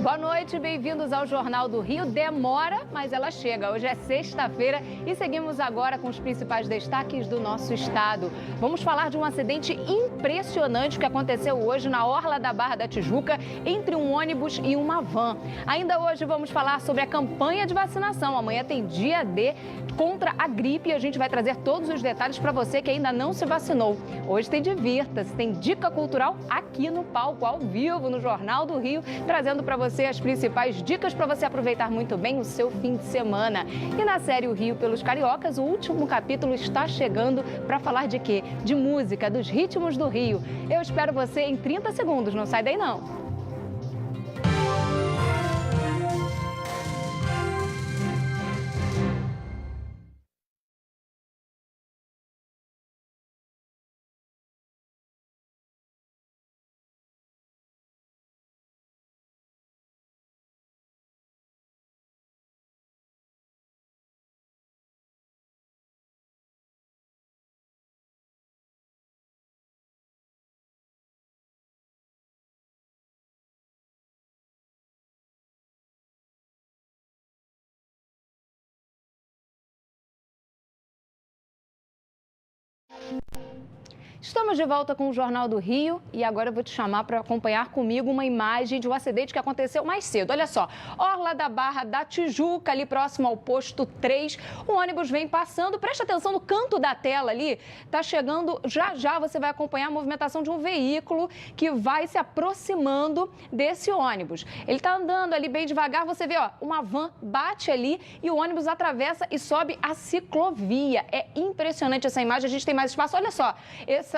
Boa noite, bem-vindos ao Jornal do Rio. Demora, mas ela chega. Hoje é sexta-feira e seguimos agora com os principais destaques do nosso estado. Vamos falar de um acidente impressionante que aconteceu hoje na orla da Barra da Tijuca, entre um ônibus e uma van. Ainda hoje vamos falar sobre a campanha de vacinação. Amanhã tem dia D contra a gripe e a gente vai trazer todos os detalhes para você que ainda não se vacinou. Hoje tem Divirta-se, tem dica cultural aqui no palco, ao vivo, no Jornal do Rio, trazendo para você as principais dicas para você aproveitar muito bem o seu fim de semana. E na série O Rio pelos Cariocas, o último capítulo está chegando para falar de quê? De música, dos ritmos do Rio. Eu espero você em 30 segundos, não sai daí não. Estamos de volta com o Jornal do Rio e agora eu vou te chamar para acompanhar comigo uma imagem de um acidente que aconteceu mais cedo. Olha só, orla da Barra da Tijuca, ali próximo ao posto 3, o ônibus vem passando, presta atenção no canto da tela ali, tá chegando, já você vai acompanhar a movimentação de um veículo que vai se aproximando desse ônibus. Ele tá andando ali bem devagar, você vê, ó, uma van bate ali e o ônibus atravessa e sobe a ciclovia. É impressionante essa imagem, a gente tem mais espaço, olha só,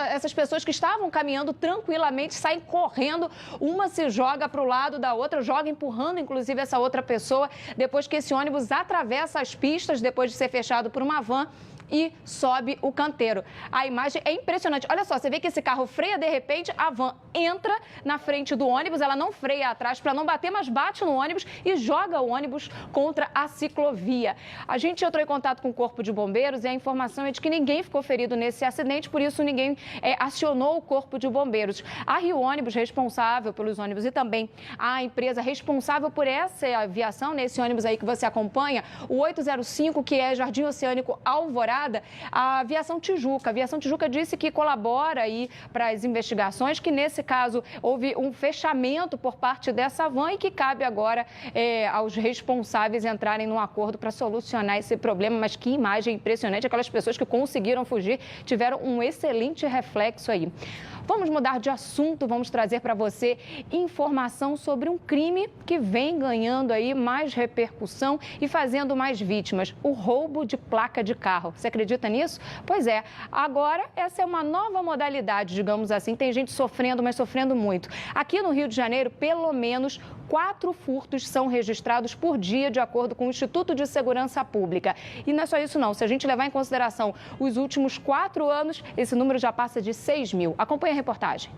essas pessoas que estavam caminhando tranquilamente saem correndo, uma se joga para o lado da outra, joga empurrando inclusive essa outra pessoa, depois que esse ônibus atravessa as pistas, depois de ser fechado por uma van, e sobe o canteiro. A imagem é impressionante. Olha só, você vê que esse carro freia, de repente, a van entra na frente do ônibus, ela não freia atrás para não bater, mas bate no ônibus e joga o ônibus contra a ciclovia. A gente entrou em contato com o Corpo de Bombeiros e a informação é de que ninguém ficou ferido nesse acidente, por isso ninguém acionou o Corpo de Bombeiros. A Rio Ônibus, responsável pelos ônibus, e também a empresa responsável por essa aviação, nesse ônibus aí que você acompanha, o 805, que é Jardim Oceânico Alvorada, a Aviação Tijuca. A Aviação Tijuca disse que colabora aí para as investigações, que nesse caso houve um fechamento por parte dessa van e que cabe agora aos responsáveis entrarem num acordo para solucionar esse problema. Mas que imagem impressionante, aquelas pessoas que conseguiram fugir tiveram um excelente reflexo aí. Vamos mudar de assunto, vamos trazer para você informação sobre um crime que vem ganhando aí mais repercussão e fazendo mais vítimas, o roubo de placa de carro. Você acredita nisso? Pois é, agora essa é uma nova modalidade, digamos assim, tem gente sofrendo, mas sofrendo muito. Aqui no Rio de Janeiro, pelo menos 4 furtos são registrados por dia, de acordo com o Instituto de Segurança Pública. E não é só isso não, se a gente levar em consideração os últimos 4 anos, esse número já passa de 6 mil. Acompanhe a reportagem.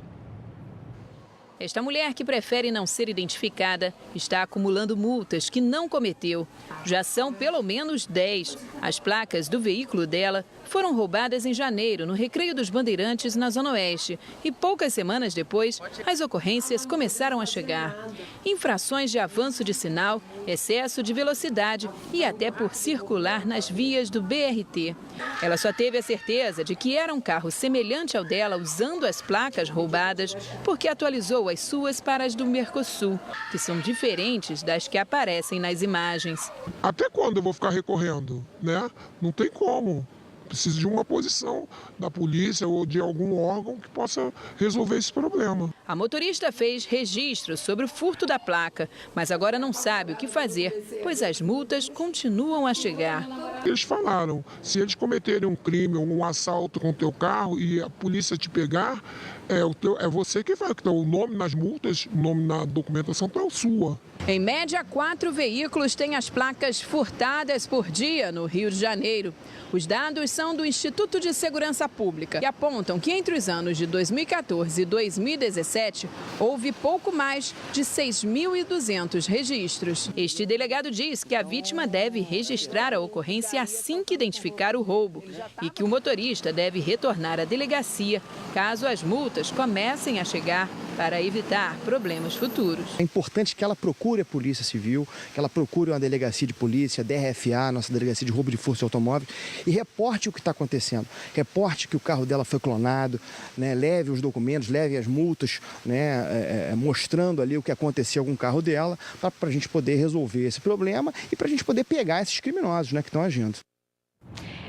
Esta mulher, que prefere não ser identificada, está acumulando multas que não cometeu. Já são pelo menos 10. As placas do veículo dela foram roubadas em janeiro, no Recreio dos Bandeirantes, na Zona Oeste. E poucas semanas depois, as ocorrências começaram a chegar. Infrações de avanço de sinal, excesso de velocidade e até por circular nas vias do BRT. Ela só teve a certeza de que era um carro semelhante ao dela, usando as placas roubadas, porque atualizou as suas para as do Mercosul, que são diferentes das que aparecem nas imagens. Até quando eu vou ficar recorrendo, né? Não tem como. Preciso de uma posição da polícia ou de algum órgão que possa resolver esse problema. A motorista fez registro sobre o furto da placa, mas agora não sabe o que fazer, pois as multas continuam a chegar. Eles falaram, se eles cometerem um crime ou um assalto com o teu carro e a polícia te pegar, é você que vai. Então, o nome nas multas, o nome na documentação é o sua. Em média, 4 veículos têm as placas furtadas por dia no Rio de Janeiro. Os dados são do Instituto de Segurança Pública e apontam que entre os anos de 2014 e 2017, houve pouco mais de 6.200 registros. Este delegado diz que a vítima deve registrar a ocorrência assim que identificar o roubo e que o motorista deve retornar à delegacia caso as multas comecem a chegar para evitar problemas futuros. É importante que ela procure a Polícia Civil, que ela procure uma delegacia de polícia, DRFA, nossa delegacia de roubo de furto de automóveis, e reporte o que está acontecendo. Reporte que o carro dela foi clonado, né? Leve os documentos, leve as multas, né? Mostrando ali o que aconteceu com o carro dela, para a gente poder resolver esse problema e para a gente poder pegar esses criminosos, né, que estão agindo.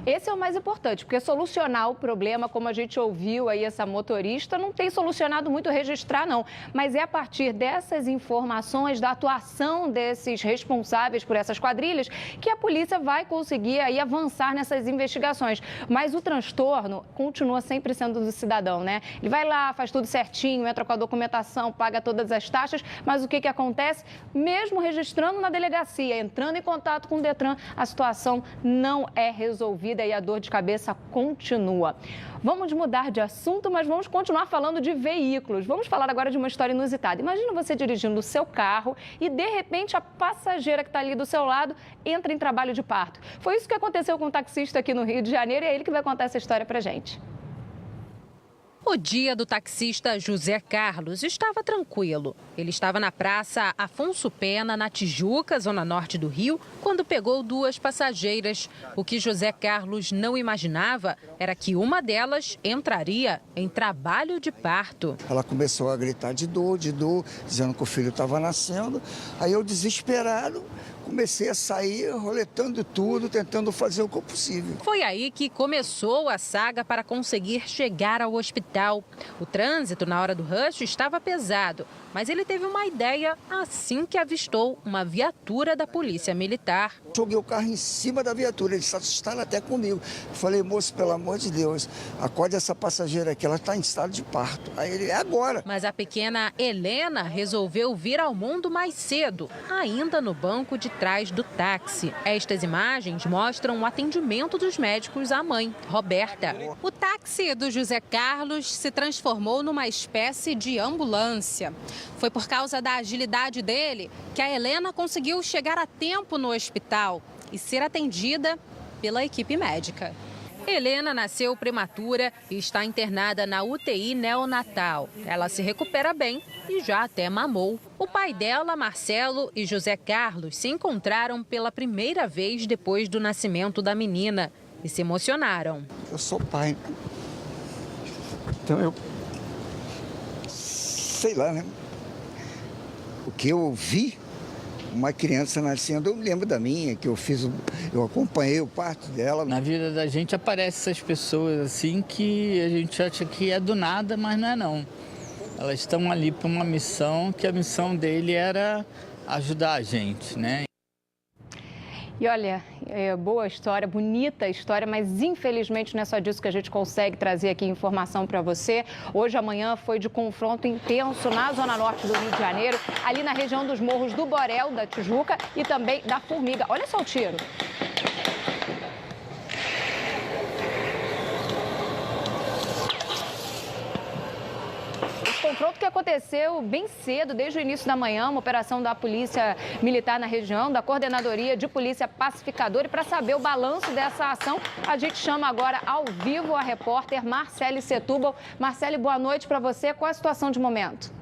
Esse é o mais importante, porque solucionar o problema, como a gente ouviu aí essa motorista, não tem solucionado muito registrar, não. Mas é a partir dessas informações, da atuação desses responsáveis por essas quadrilhas, que a polícia vai conseguir aí avançar nessas investigações. Mas o transtorno continua sempre sendo do cidadão, né? Ele vai lá, faz tudo certinho, entra com a documentação, paga todas as taxas, mas o que acontece? Mesmo registrando na delegacia, entrando em contato com o Detran, a situação não é resolvida e a dor de cabeça continua. Vamos mudar de assunto, mas vamos continuar falando de veículos. Vamos falar agora de uma história inusitada. Imagina você dirigindo o seu carro e, de repente, a passageira que está ali do seu lado entra em trabalho de parto. Foi isso que aconteceu com um taxista aqui no Rio de Janeiro e é ele que vai contar essa história pra gente. O dia do taxista José Carlos estava tranquilo. Ele estava na Praça Afonso Pena, na Tijuca, zona norte do Rio, quando pegou duas passageiras. O que José Carlos não imaginava era que uma delas entraria em trabalho de parto. Ela começou a gritar de dor, dizendo que o filho estava nascendo. Aí eu, desesperado, comecei a sair roletando tudo, tentando fazer o que é possível. Foi aí que começou a saga para conseguir chegar ao hospital. O trânsito na hora do rush estava pesado, mas ele teve uma ideia assim que avistou uma viatura da Polícia Militar. Joguei o carro em cima da viatura, eles se assustaram até comigo. Falei, moço, pelo amor de Deus, acorde essa passageira aqui, ela está em estado de parto. Aí ele, é agora. Mas a pequena Helena resolveu vir ao mundo mais cedo, ainda no banco de trás do táxi. Estas imagens mostram o atendimento dos médicos à mãe, Roberta. O táxi do José Carlos se transformou numa espécie de ambulância. Foi por causa da agilidade dele que a Helena conseguiu chegar a tempo no hospital e ser atendida pela equipe médica. Helena nasceu prematura e está internada na UTI neonatal. Ela se recupera bem e já até mamou. O pai dela, Marcelo, e José Carlos se encontraram pela primeira vez depois do nascimento da menina e se emocionaram. Eu sou pai, então eu sei lá, né? O que eu vi, uma criança nascendo, eu lembro da minha, que eu acompanhei o parto dela. Na vida da gente aparecem essas pessoas assim que a gente acha que é do nada, mas não é não. Elas estão ali para uma missão, que a missão dele era ajudar a gente, né? E olha, boa história, bonita história, mas infelizmente não é só disso que a gente consegue trazer aqui informação para você. Hoje, amanhã, foi de confronto intenso na zona norte do Rio de Janeiro, ali na região dos morros do Borel, da Tijuca e também da Formiga. Olha só o tiro. Confronto que aconteceu bem cedo, desde o início da manhã, uma operação da Polícia Militar na região, da Coordenadoria de Polícia Pacificadora. E para saber o balanço dessa ação, a gente chama agora ao vivo a repórter Marcele Setúbal. Marcele, boa noite para você. Qual a situação de momento?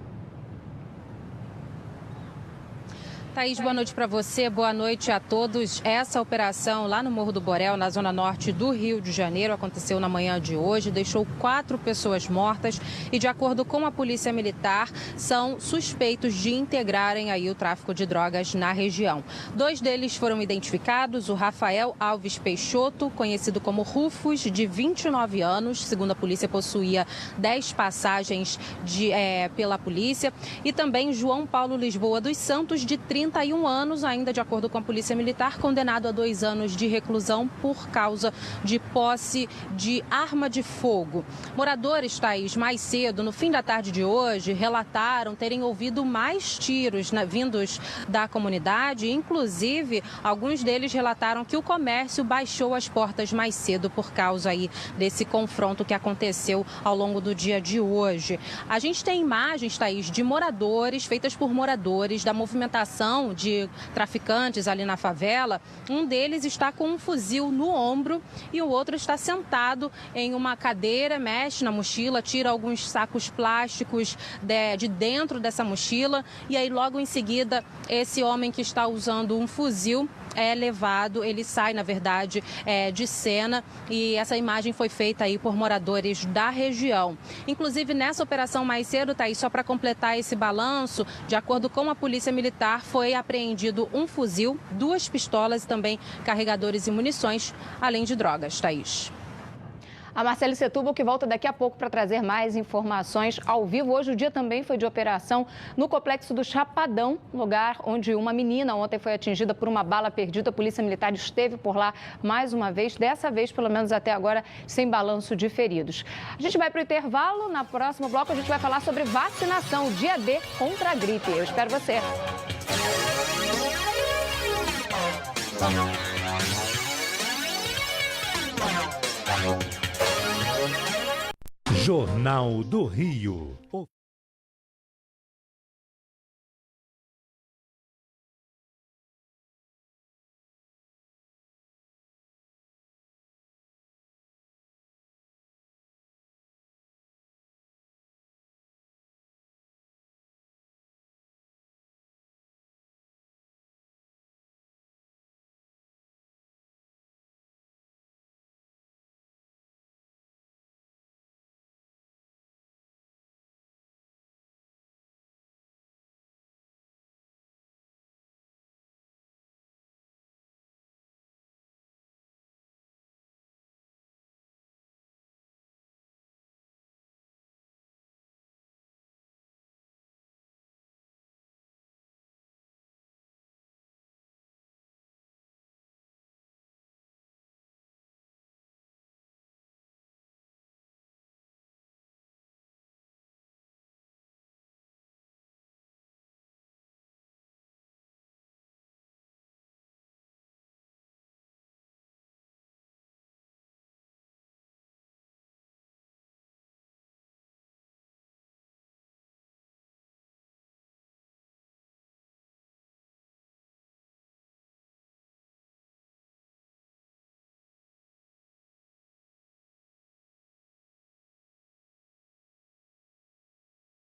Thaís, boa noite para você, boa noite a todos. Essa operação lá no Morro do Borel, na zona norte do Rio de Janeiro, aconteceu na manhã de hoje, deixou 4 pessoas mortas e, de acordo com a Polícia Militar, são suspeitos de integrarem aí o tráfico de drogas na região. 2 deles foram identificados, o Rafael Alves Peixoto, conhecido como Rufus, de 29 anos, segundo a polícia possuía 10 passagens pela polícia, e também João Paulo Lisboa dos Santos, de 31 anos, ainda de acordo com a Polícia Militar, condenado a 2 anos de reclusão por causa de posse de arma de fogo. Moradores, Thaís, mais cedo, no fim da tarde de hoje, relataram terem ouvido mais tiros vindos da comunidade. Inclusive, alguns deles relataram que o comércio baixou as portas mais cedo por causa aí desse confronto que aconteceu ao longo do dia de hoje. A gente tem imagens, Thaís, de moradores, feitas por moradores, da movimentação facção de traficantes ali na favela. Um deles está com um fuzil no ombro e o outro está sentado em uma cadeira, mexe na mochila, tira alguns sacos plásticos de dentro dessa mochila e aí logo em seguida esse homem que está usando um fuzil é levado, ele sai, na verdade, de cena e essa imagem foi feita aí por moradores da região. Inclusive, nessa operação mais cedo, Thaís, só para completar esse balanço, de acordo com a Polícia Militar, foi apreendido um fuzil, 2 pistolas e também carregadores e munições, além de drogas, Thaís. A Marcele Setúbal que volta daqui a pouco para trazer mais informações ao vivo. Hoje o dia também foi de operação no complexo do Chapadão, lugar onde uma menina ontem foi atingida por uma bala perdida. A Polícia Militar esteve por lá mais uma vez, dessa vez, pelo menos até agora, sem balanço de feridos. A gente vai para o intervalo. Na próxima bloco a gente vai falar sobre vacinação, dia D contra a gripe. Eu espero você. Jornal do Rio.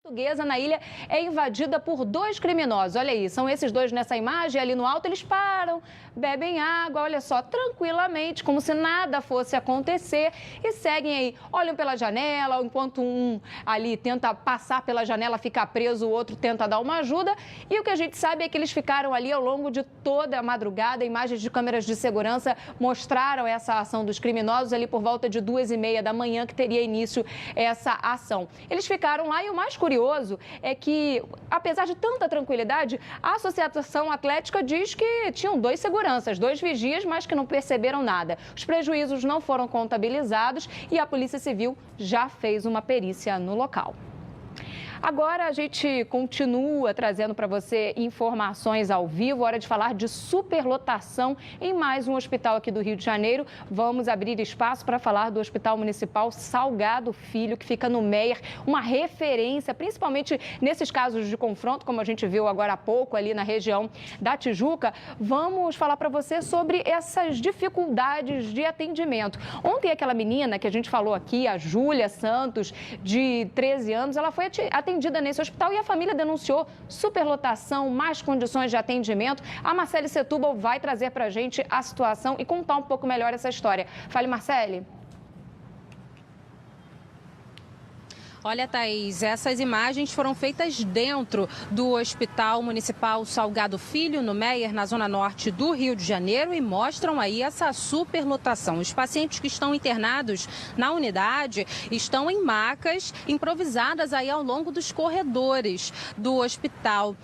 Portuguesa na ilha é invadida por 2 criminosos. Olha aí, são esses 2 nessa imagem. Ali no alto eles param, bebem água, olha só, tranquilamente, como se nada fosse acontecer e seguem aí. Olham pela janela, enquanto um ali tenta passar pela janela, ficar preso, o outro tenta dar uma ajuda. E o que a gente sabe é que eles ficaram ali ao longo de toda a madrugada. Imagens de câmeras de segurança mostraram essa ação dos criminosos ali por volta de 2h30 da manhã que teria início essa ação. Eles ficaram lá e o mais curioso é que, apesar de tanta tranquilidade, a Associação Atlética diz que tinham 2 seguranças, 2 vigias, mas que não perceberam nada. Os prejuízos não foram contabilizados e a Polícia Civil já fez uma perícia no local. Agora a gente continua trazendo para você informações ao vivo. Hora de falar de superlotação em mais um hospital aqui do Rio de Janeiro. Vamos abrir espaço para falar do Hospital Municipal Salgado Filho, que fica no Meier, uma referência, principalmente nesses casos de confronto, como a gente viu agora há pouco ali na região da Tijuca. Vamos falar para você sobre essas dificuldades de atendimento. Ontem aquela menina que a gente falou aqui, a Júlia Santos, de 13 anos, ela foi atendida nesse hospital e a família denunciou superlotação, más condições de atendimento. A Marcele Setúbal vai trazer para a gente a situação e contar um pouco melhor essa história. Fale, Marcele. Olha, Thaís, essas imagens foram feitas dentro do Hospital Municipal Salgado Filho, no Meier, na zona norte do Rio de Janeiro, e mostram aí essa superlotação. Os pacientes que estão internados na unidade estão em macas improvisadas aí ao longo dos corredores do hospital.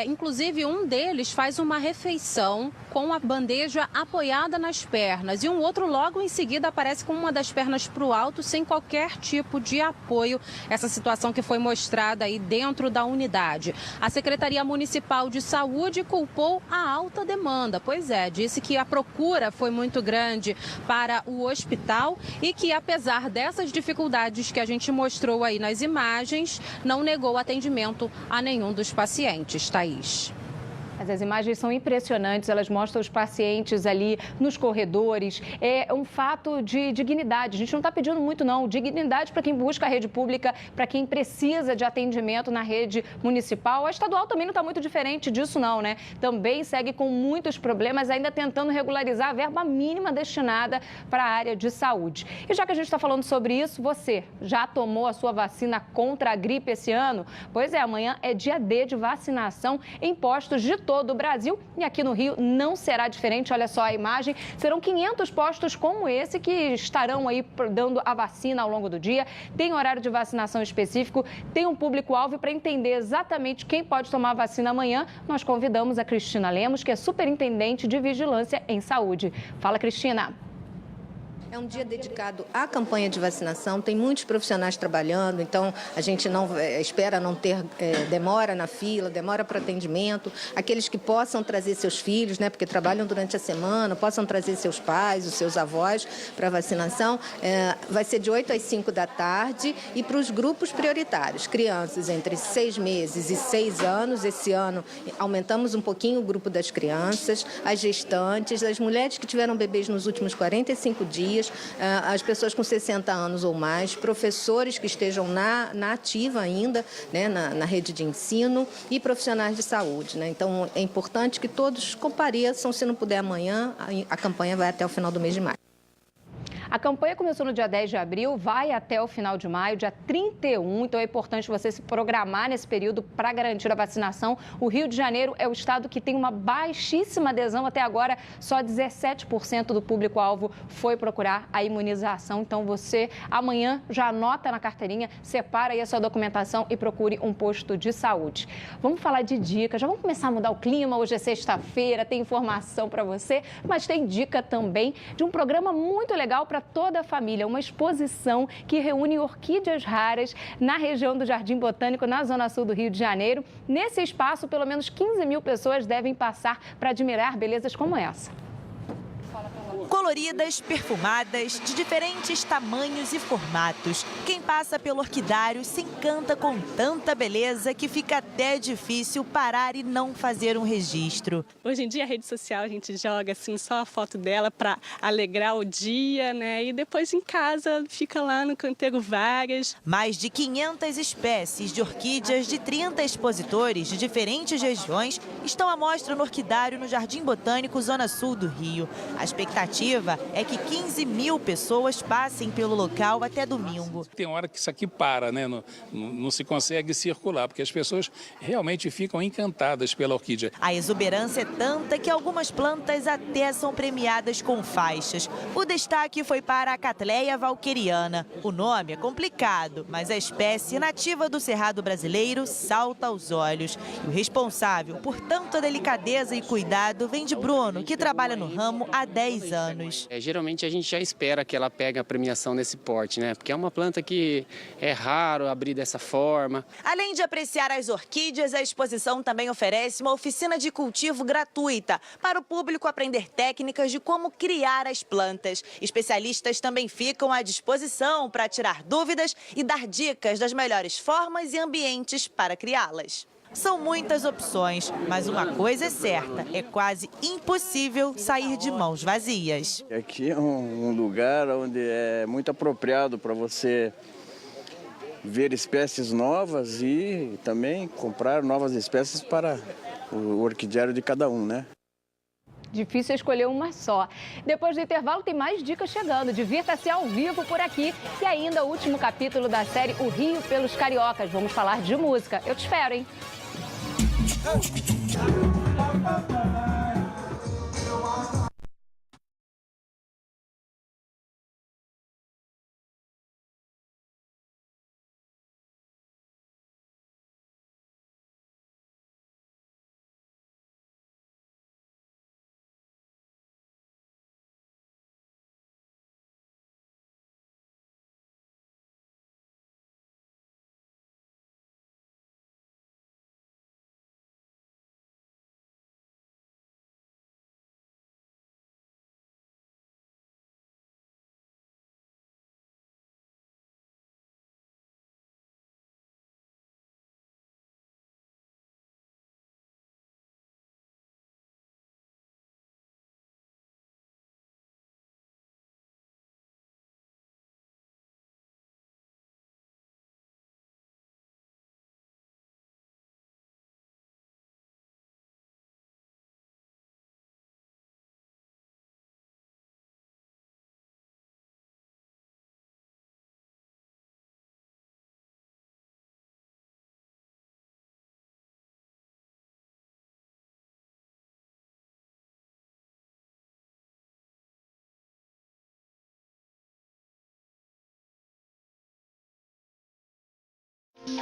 Inclusive, um deles faz uma refeição com a bandeja apoiada nas pernas e um outro logo em seguida aparece com uma das pernas para o alto sem qualquer tipo de apoio. Essa situação que foi mostrada aí dentro da unidade. A Secretaria Municipal de Saúde culpou a alta demanda. Pois é, disse que a procura foi muito grande para o hospital e que, apesar dessas dificuldades que a gente mostrou aí nas imagens, não negou atendimento a nenhum dos pacientes. Thaís. Mas as imagens são impressionantes, elas mostram os pacientes ali nos corredores. É um fato de dignidade. A gente não está pedindo muito, não. Dignidade para quem busca a rede pública, para quem precisa de atendimento na rede municipal. A estadual também não está muito diferente disso, não, né? Também segue com muitos problemas, ainda tentando regularizar a verba mínima destinada para a área de saúde. E já que a gente está falando sobre isso, você já tomou a sua vacina contra a gripe esse ano? Pois é, amanhã é dia D de vacinação em postos de todo o Brasil e aqui no Rio não será diferente. Olha só a imagem, serão 500 postos como esse que estarão aí dando a vacina ao longo do dia. Tem horário de vacinação específico, tem um público-alvo. Para entender exatamente quem pode tomar a vacina amanhã, nós convidamos a Cristina Lemos, que é superintendente de Vigilância em Saúde. Fala, Cristina. É um dia dedicado à campanha de vacinação, tem muitos profissionais trabalhando, então a gente não espera não ter demora na fila, demora para atendimento. Aqueles que possam trazer seus filhos, né, porque trabalham durante a semana, possam trazer seus pais, os seus avós para vacinação. Vai ser de 8 às 5 da tarde e para os grupos prioritários, crianças entre 6 meses e 6 anos. Esse ano aumentamos um pouquinho o grupo das crianças, as gestantes, as mulheres que tiveram bebês nos últimos 45 dias, as pessoas com 60 anos ou mais, professores que estejam na ativa ainda, né, na rede de ensino e profissionais de saúde, né? Então, é importante que todos compareçam, se não puder amanhã, a campanha vai até o final do mês de maio. A campanha começou no dia 10 de abril, vai até o final de maio, dia 31. Então é importante você se programar nesse período para garantir a vacinação. O Rio de Janeiro é o estado que tem uma baixíssima adesão. Até agora, só 17% do público-alvo foi procurar a imunização. Então você amanhã já anota na carteirinha, separa aí a sua documentação e procure um posto de saúde. Vamos falar de dicas, já vamos começar a mudar o clima. Hoje é sexta-feira, tem informação para você, mas tem dica também de um programa muito legal para toda a família, uma exposição que reúne orquídeas raras na região do Jardim Botânico, na zona sul do Rio de Janeiro. Nesse espaço, pelo menos 15 mil pessoas devem passar para admirar belezas como essa. Coloridas, perfumadas, de diferentes tamanhos e formatos. Quem passa pelo orquidário se encanta com tanta beleza que fica até difícil parar e não fazer um registro. Hoje em dia, a rede social, a gente joga assim só a foto dela para alegrar o dia, né? E depois em casa fica lá no canteiro várias. Mais de 500 espécies de orquídeas de 30 expositores de diferentes regiões estão à mostra no orquidário no Jardim Botânico, zona sul do Rio. A expectativa é que 15 mil pessoas passem pelo local até domingo. Tem hora que isso aqui para, né? Não se consegue circular, porque as pessoas realmente ficam encantadas pela orquídea. A exuberância é tanta que algumas plantas até são premiadas com faixas. O destaque foi para a Cattleya valqueriana. O nome é complicado, mas a espécie nativa do Cerrado brasileiro salta aos olhos. E o responsável por tanta delicadeza e cuidado vem de Bruno, que trabalha no ramo há 10 anos. Geralmente a gente já espera que ela pegue a premiação nesse porte, né? Porque é uma planta que é raro abrir dessa forma. Além de apreciar as orquídeas, a exposição também oferece uma oficina de cultivo gratuita para o público aprender técnicas de como criar as plantas. Especialistas também ficam à disposição para tirar dúvidas e dar dicas das melhores formas e ambientes para criá-las. São muitas opções, mas uma coisa é certa, é quase impossível sair de mãos vazias. Aqui é um lugar onde é muito apropriado para você ver espécies novas e também comprar novas espécies para o orquidiário de cada um, né? Difícil escolher uma só. Depois do intervalo tem mais dicas chegando. Divirta-se ao vivo por aqui. E ainda o último capítulo da série O Rio pelos Cariocas. Vamos falar de música. Eu te espero, hein? E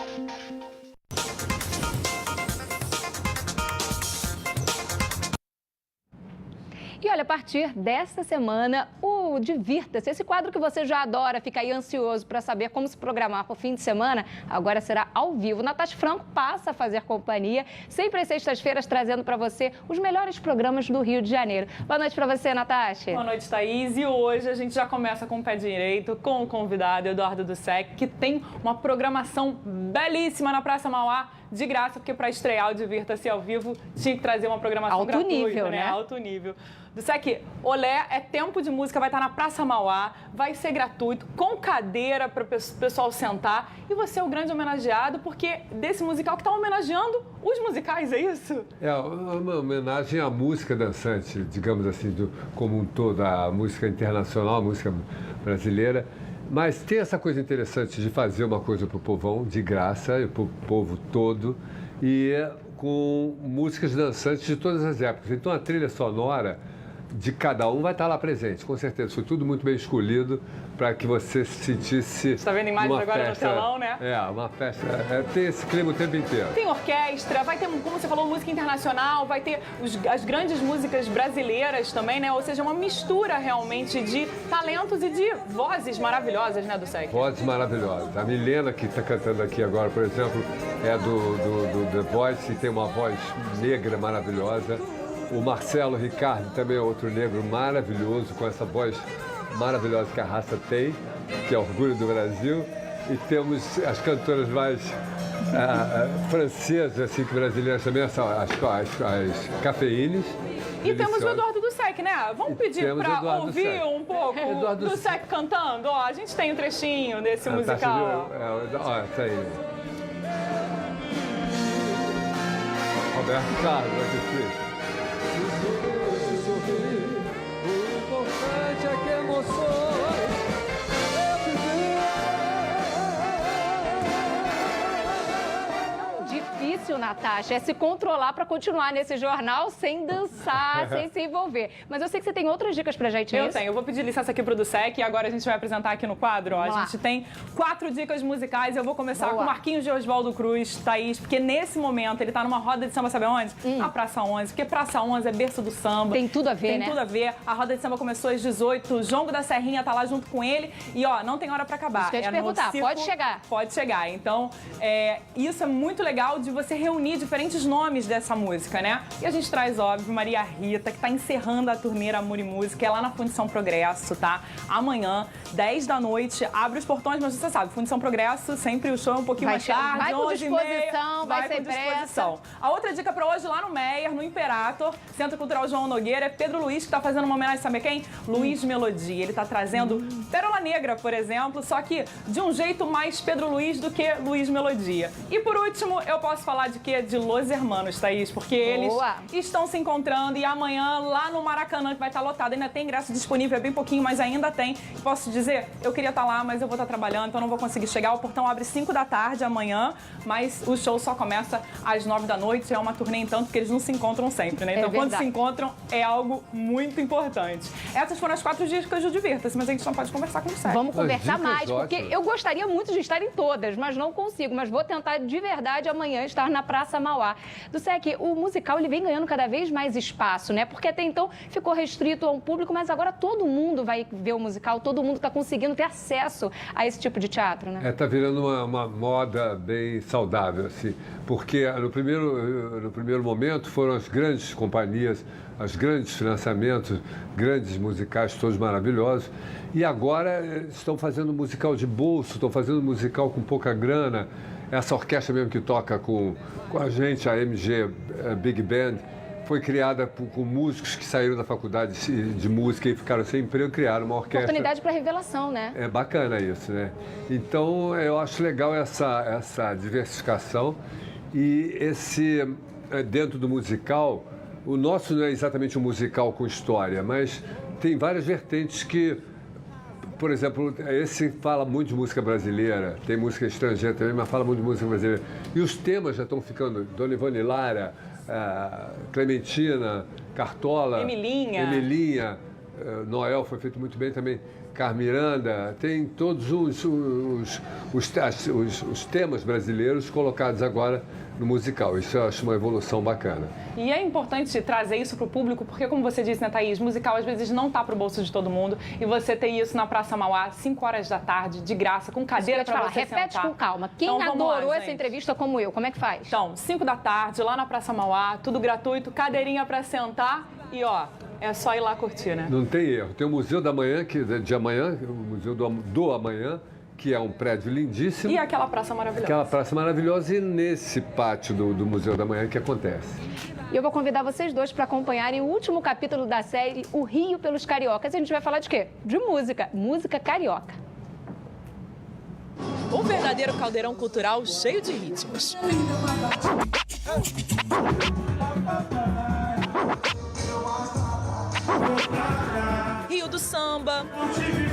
olha, a partir desta semana, o Divirta-se, esse quadro que você já adora, fica aí ansioso para saber como se programar para o fim de semana, agora será ao vivo. Natasha Franco passa a fazer companhia, sempre às sextas-feiras, trazendo para você os melhores programas do Rio de Janeiro. Boa noite para você, Natasha. Boa noite, Thaís. E hoje a gente já começa com o pé direito, com o convidado Eduardo Dussek, que tem uma programação belíssima na Praça Mauá, de graça, porque para estrear o Divirta-se ao vivo tinha que trazer uma programação gratuita, nível, né? Alto nível. Dussek, Olé é tempo de música, vai estar na Praça Mauá, vai ser gratuito, com cadeira para o pessoal sentar. E você é o grande homenageado, porque desse musical que está homenageando os musicais, é isso? É uma homenagem à música dançante, digamos assim, como um todo, a música internacional, a música brasileira. Mas tem essa coisa interessante de fazer uma coisa para o povão, de graça, para o povo todo, e com músicas dançantes de todas as épocas. Então a trilha sonora de cada um vai estar lá presente, com certeza. Foi tudo muito bem escolhido para que você se sentisse. Você está vendo imagens agora no telão, né? É, uma festa. Tem esse clima o tempo inteiro. Tem orquestra, vai ter, como você falou, música internacional, vai ter as grandes músicas brasileiras também, né? Ou seja, uma mistura realmente de talentos e de vozes maravilhosas, né, Dussek? Vozes maravilhosas. A Milena, que está cantando aqui agora, por exemplo, é do The Voice, e tem uma voz negra maravilhosa. O Marcelo Ricardo também é outro negro maravilhoso, com essa voz maravilhosa que a raça tem, que é orgulho do Brasil. E temos as cantoras mais francesas, assim, que brasileiras também, são as Cafeínes. E temos o Eduardo Dussek, né? Vamos pedir para ouvir um pouco o Dussek cantando? Ó, a gente tem um trechinho desse musical. Ó, tá aí. Roberto Carlos, vai ter o importante é que emoções Difícil, Natasha, é se controlar para continuar nesse jornal sem dançar, sem se envolver. Mas eu sei que você tem outras dicas pra gente, Eu tenho. Eu vou pedir licença aqui pro Dussek e agora a gente vai apresentar aqui no quadro. Ó, a gente tem 4 dicas musicais. Eu vou começar com Marquinhos de Oswaldo Cruz, Thaís, porque nesse momento ele tá numa roda de samba, sabe onde? Na Praça 11, porque Praça 11 é berço do samba. Tem tudo a ver, né? Tem tudo a ver. A roda de samba começou às 18, o Jongo da Serrinha tá lá junto com ele e, ó, não tem hora pra acabar. Isso que eu ia te perguntar, pode chegar? Pode chegar. Então, isso é muito legal de você reunir diferentes nomes dessa música, né? E a gente traz, óbvio, Maria Rita, que tá encerrando a turnê Amor e Música, é lá na Fundição Progresso, tá? Amanhã, 10 da noite, abre os portões, mas você sabe, Fundição Progresso, sempre o show é um pouquinho mais tarde, vai com disposição, vai sem pressa. A outra dica pra hoje, lá no Meyer, no Imperator, Centro Cultural João Nogueira, é Pedro Luiz, que tá fazendo uma homenagem, sabe quem? Luiz Melodia. Ele tá trazendo Pérola Negra, por exemplo, só que de um jeito mais Pedro Luiz do que Luiz Melodia. E por último, eu posso falar de quê? De Los Hermanos, Thaís, porque eles estão se encontrando e amanhã lá no Maracanã, que vai estar lotado, ainda tem ingresso disponível, é bem pouquinho, mas ainda tem. Posso dizer, eu queria estar lá, mas eu vou estar trabalhando, então não vou conseguir chegar. O portão abre 5 da tarde amanhã, mas o show só começa às 9 da noite. É uma turnê, então, porque eles não se encontram sempre, né? Então, quando se encontram, é algo muito importante. Essas foram as 4 dicas do Divirta-se, mas a gente não pode conversar com você. Vamos conversar mais, porque eu gostaria muito de estar em todas, mas não consigo. Mas vou tentar de verdade amanhã estar na Praça Mauá. Dussek, o musical ele vem ganhando cada vez mais espaço, né? Porque até então ficou restrito a um público, mas agora todo mundo vai ver o musical, todo mundo está conseguindo ter acesso a esse tipo de teatro, né? Tá virando uma moda bem saudável, assim, porque no primeiro momento foram as grandes companhias, os grandes financiamentos, grandes musicais, todos maravilhosos, e agora estão fazendo musical de bolso, estão fazendo musical com pouca grana. Essa orquestra mesmo que toca com a gente, a MG Big Band, foi criada com músicos que saíram da faculdade de música e ficaram sem emprego, criaram uma orquestra. Oportunidade para revelação, né? É bacana isso, né? Então, eu acho legal essa diversificação e dentro do musical, o nosso não é exatamente um musical com história, mas tem várias vertentes que, por exemplo, esse fala muito de música brasileira, tem música estrangeira também, mas fala muito de música brasileira. E os temas já estão ficando, Dona Ivone Lara, Clementina, Cartola, Emilinha, Noel foi feito muito bem também. Carmiranda, tem todos os temas brasileiros colocados agora no musical. Isso eu acho uma evolução bacana. E é importante trazer isso para o público, porque como você disse, né, Thaís, musical às vezes não está para o bolso de todo mundo. E você ter isso na Praça Mauá, 5 horas da tarde, de graça, com cadeira para você sentar. Repete com calma. Quem então, adorou essa entrevista como eu, como é que faz? Então, 5 da tarde, lá na Praça Mauá, tudo gratuito, cadeirinha para sentar e ó... É só ir lá curtir, né? Não tem erro. Tem o Museu da Manhã, de amanhã, o Museu do Amanhã, que é um prédio lindíssimo. E aquela praça maravilhosa. Aquela praça maravilhosa e nesse pátio do Museu da Manhã que acontece. E eu vou convidar vocês dois para acompanharem o último capítulo da série O Rio pelos Cariocas. E a gente vai falar de quê? De música. Música carioca. Um verdadeiro caldeirão cultural cheio de ritmos. Rio do Samba.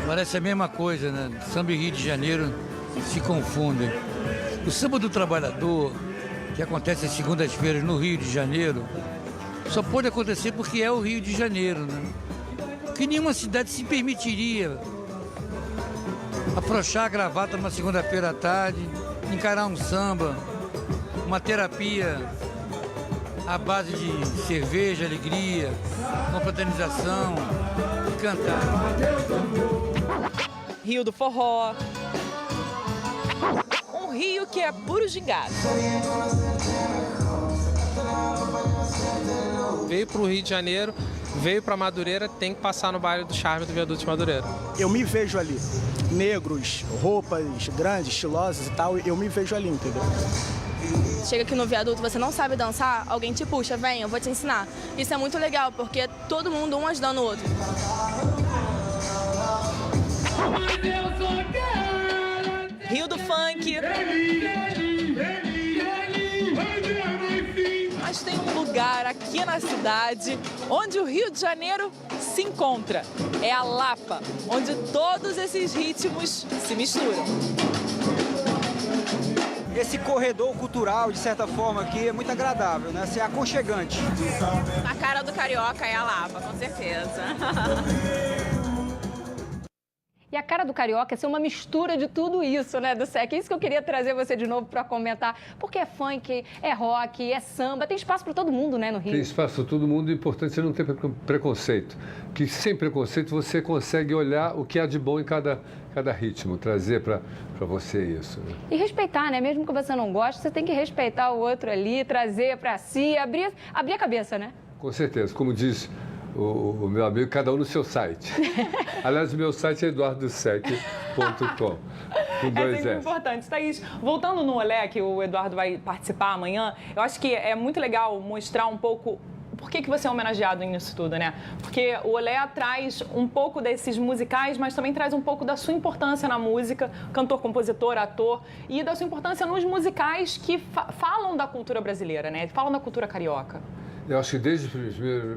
Parece a mesma coisa, né? Samba e Rio de Janeiro se confundem. O Samba do Trabalhador, que acontece às segundas-feiras no Rio de Janeiro, só pode acontecer porque é o Rio de Janeiro, né? Porque nenhuma cidade se permitiria afrouxar a gravata numa segunda-feira à tarde, encarar um samba, uma terapia à base de cerveja, alegria, confraternização e cantar. Rio do Forró. Um rio que é puro gingado. Veio para o Rio de Janeiro, veio para Madureira, tem que passar no bairro do Charme do Viaduto de Madureira. Eu me vejo ali. Negros, roupas grandes, estilosas e tal, eu me vejo ali, entendeu? Chega aqui no viaduto, você não sabe dançar, alguém te puxa, vem, eu vou te ensinar. Isso é muito legal, porque todo mundo um ajudando o outro. Rio do Funk. Mas tem um lugar aqui na cidade onde o Rio de Janeiro se encontra. É a Lapa, onde todos esses ritmos se misturam. Esse corredor cultural, de certa forma, aqui é muito agradável, né? É aconchegante. A cara do carioca é a Lapa, com certeza. E a cara do carioca é ser uma mistura de tudo isso, né, do SEC? É isso que eu queria trazer você de novo para comentar. Porque é funk, é rock, é samba, tem espaço para todo mundo, né, no Rio? Tem espaço para todo mundo, é importante você não ter preconceito. Que sem preconceito você consegue olhar o que há de bom em cada ritmo, trazer para você isso. Né? E respeitar, né? Mesmo que você não goste, você tem que respeitar o outro ali, trazer para si, abrir a cabeça, né? Com certeza. Como diz o meu amigo, cada um no seu site. Aliás, o meu site é eduardosec.com. É sempre importante. Thaís, voltando no Olé, que o Eduardo vai participar amanhã, eu acho que é muito legal mostrar um pouco por que você é homenageado nisso tudo, né? Porque o Olé traz um pouco desses musicais, mas também traz um pouco da sua importância na música, cantor, compositor, ator, e da sua importância nos musicais que falam da cultura brasileira, né? Falam da cultura carioca. Eu acho que desde os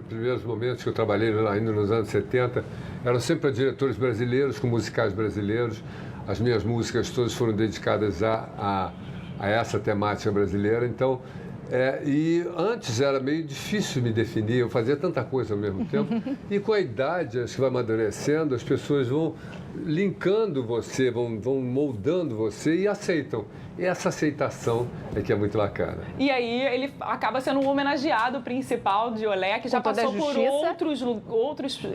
primeiros momentos que eu trabalhei ainda nos anos 70, eram sempre para diretores brasileiros, com musicais brasileiros. As minhas músicas todas foram dedicadas a essa temática brasileira. Então, e antes era meio difícil me definir, eu fazia tanta coisa ao mesmo tempo. E com a idade, acho que vai amadurecendo, as pessoas vão linkando você, vão moldando você e aceitam. E essa aceitação é que é muito bacana. E aí ele acaba sendo o homenageado principal de Olé, que já passou por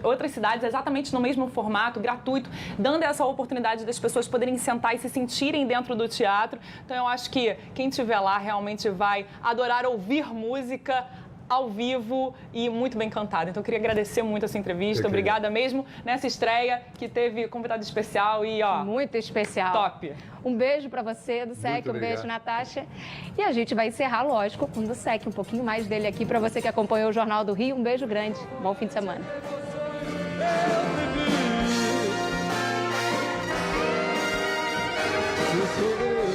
outras cidades exatamente no mesmo formato, gratuito, dando essa oportunidade das pessoas poderem sentar e se sentirem dentro do teatro. Então eu acho que quem estiver lá realmente vai adorar ouvir música ao vivo e muito bem cantado. Então eu queria agradecer muito essa entrevista. Obrigada mesmo nessa estreia que teve convidado especial e ó, muito especial. Top. Um beijo para você do SEC, um beijo, Natasha. E a gente vai encerrar, lógico, com o do SEC, um pouquinho mais dele aqui para você que acompanhou o Jornal do Rio. Um beijo grande. Bom fim de semana.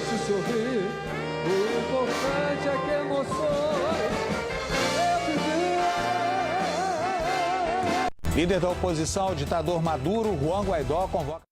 Se sorrir, o importante é que emoções. Líder da oposição, o ditador Maduro, Juan Guaidó, convoca...